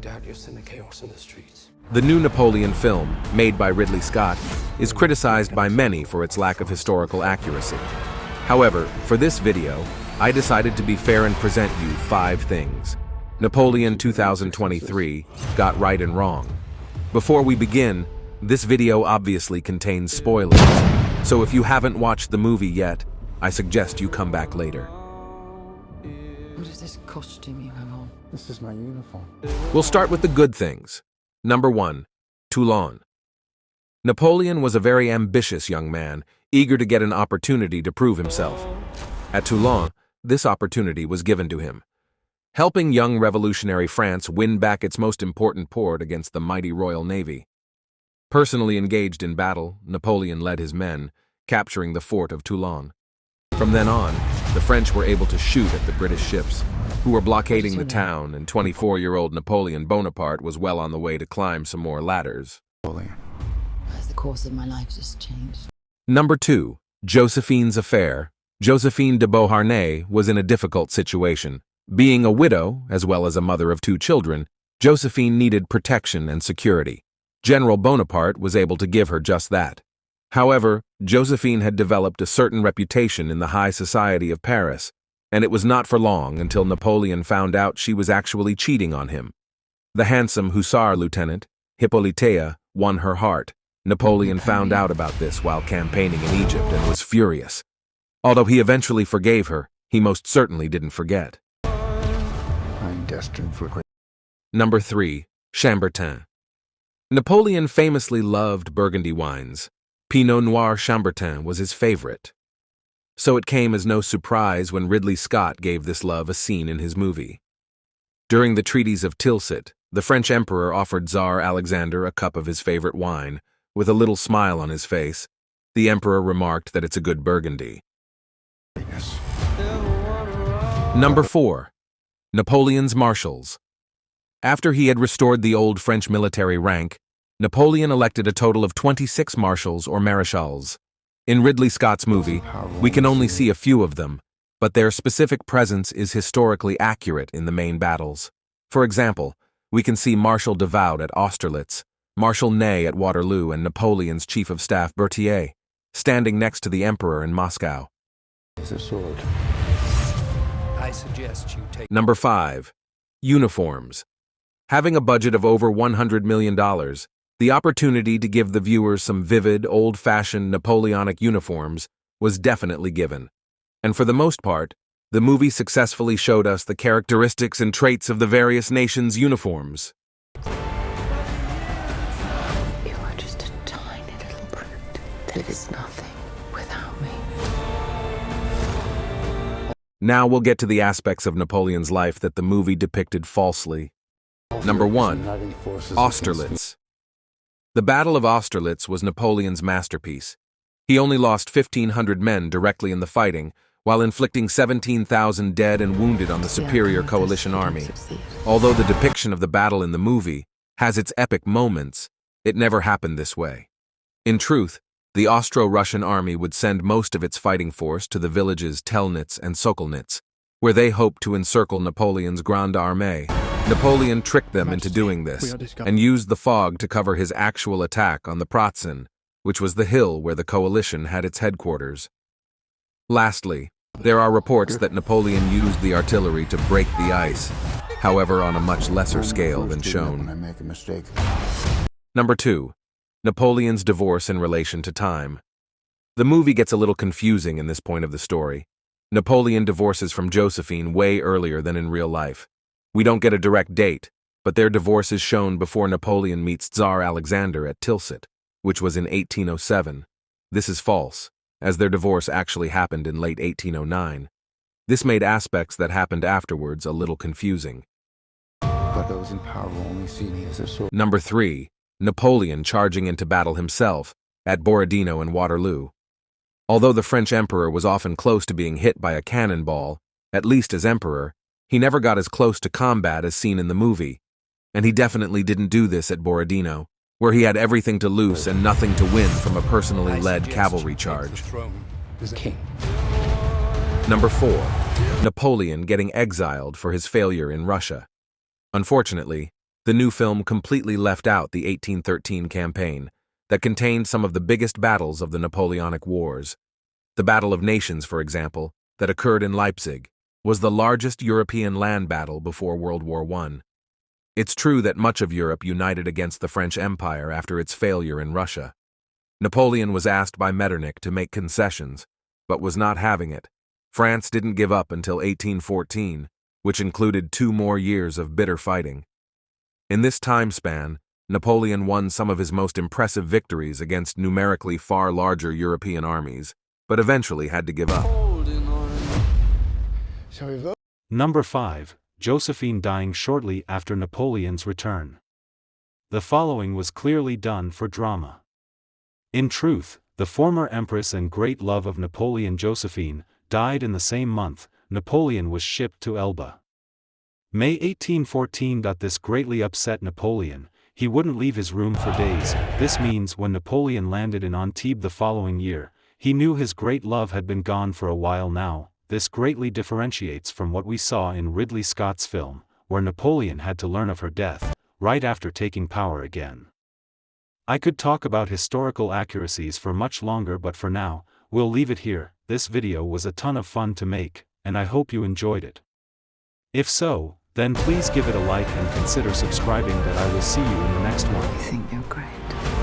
out you've seen the chaos in the streets. The new Napoleon film, made by Ridley Scott, is criticized by many for its lack of historical accuracy. However, for this video, I decided to be fair and present you 5 things Napoleon 2023 got right and wrong. Before we begin, this video obviously contains spoilers, so if you haven't watched the movie yet, I suggest you come back later. What is this costume you have on? This is my uniform. We'll start with the good things. Number 1. Tulon. Napoleon was a very ambitious young man, eager to get an opportunity to prove himself. At Tulon, this opportunity was given to him. Helping young revolutionary France win back its most important port against the mighty Royal Navy. Personally engaged in battle, Napoleon led his men, capturing the fort of Tulon. From then on, the French were able to shoot at the British ships, who were blockading the town, and 24-year-old Napoleon Bonaparte was well on the way to climb some more ladders. As the course of my life just changed. Number 2. Josephines Affair. Josephine de Beauharnais was in a difficult situation. Being a widow, as well as a mother of 2 children, Josephine needed protection and security. General Bonaparte was able to give her just that. However, Josephine had developed a certain reputation in the high society of Paris, and it was not for long until Napoleon found out she was actually cheating on him. The handsome hussar lieutenant, Hippolytea, won her heart. Napoleon found out about this while campaigning in Egypt and was furious. Although he eventually forgave her, he most certainly didn't forget. I'm destined for great. Number 3. Chambertin. Napoleon famously loved Burgundy wines. Pinot Noir Chambertin was his favorite. So it came as no surprise when Ridley Scott gave this love a scene in his movie. During the treaties of Tilsit, the French emperor offered Tsar Alexander a cup of his favorite wine. With a little smile on his face, the emperor remarked that it's a good Burgundy. Number 4. Napoleon's Marshals. After he had restored the old French military rank, Napoleon elected a total of 26 marshals or marechals. In Ridley Scott's movie, we can only see a few of them, but their specific presence is historically accurate in the main battles. For example, we can see Marshal de Vaud at Osterlitz, Marshal Ney at Waterloo, and Napoleon's chief of staff Berthier, standing next to the emperor in Moscow. It's a sword. I suggest you take... Number 5. Uniforms. Having a budget of over $100 million, the opportunity to give the viewers some vivid, old-fashioned Napoleonic uniforms was definitely given. And for the most part, the movie successfully showed us the characteristics and traits of the various nations' uniforms. You are just a tiny little brute that is nothing without me. Now we'll get to the aspects of Napoleon's life that the movie depicted falsely. Number 1. Austerlitz. The Battle of Austerlitz was Napoleon's masterpiece. He only lost 1,500 men directly in the fighting, while inflicting 17,000 dead and wounded on the superior coalition army. Although the depiction of the battle in the movie has its epic moments, it never happened this way. In truth, the Austro-Russian army would send most of its fighting force to the villages Telnitz and Sokolnitz, where they hoped to encircle Napoleon's Grande Armée. Napoleon tricked them into doing this, and used the fog to cover his actual attack on the Pratzen, which was the hill where the coalition had its headquarters. Lastly, there are reports that Napoleon used the artillery to break the ice, however on a much lesser scale than shown. Number 2. Napoleon's divorce in relation to time. The movie gets a little confusing in this point of the story. Napoleon divorces from Josephine way earlier than in real life. We don't get a direct date, but their divorce is shown before Napoleon meets Tsar Alexander at Tilsit, which was in 1807. This is false, as their divorce actually happened in late 1809. This made aspects that happened afterwards a little confusing. But those in power will only see me as a sword. Number 3. Napoleon charging into battle himself at Borodino and Waterloo. Although the French emperor was often close to being hit by a cannonball, at least as emperor, he never got as close to combat as seen in the movie, and he definitely didn't do this at Borodino, where he had everything to lose and nothing to win from a personally led cavalry charge. King. Number 4. Napoleon getting exiled for his failure in Russia. Unfortunately, The new film completely left out the 1813 campaign that contained some of the biggest battles of the Napoleonic Wars. The Battle of Nations, for example, that occurred in Leipzig, was the largest European land battle before World War I. It's true that much of Europe united against the French Empire after its failure in Russia. Napoleon was asked by Metternich to make concessions, but was not having it. France didn't give up until 1814, which included 2 more years of bitter fighting. In this time span, Napoleon won some of his most impressive victories against numerically far larger European armies, but eventually had to give up. Number 5. Josephine dying shortly after Napoleon's return. The following was clearly done for drama. In truth, the former empress and great love of Napoleon, Josephine, died in the same month Napoleon was shipped to Elba. May 1814. This greatly upset Napoleon. He wouldn't leave his room for days. This means when Napoleon landed in Antibes the following year, he knew his great love had been gone for a while now. This greatly differentiates from what we saw in Ridley Scott's film, where Napoleon had to learn of her death, right after taking power again. I could talk about historical accuracies for much longer, but for now, we'll leave it here. This video was a ton of fun to make, and I hope you enjoyed it. If so, then please give it a like and consider subscribing. That I will see you in the next one. You think you're great.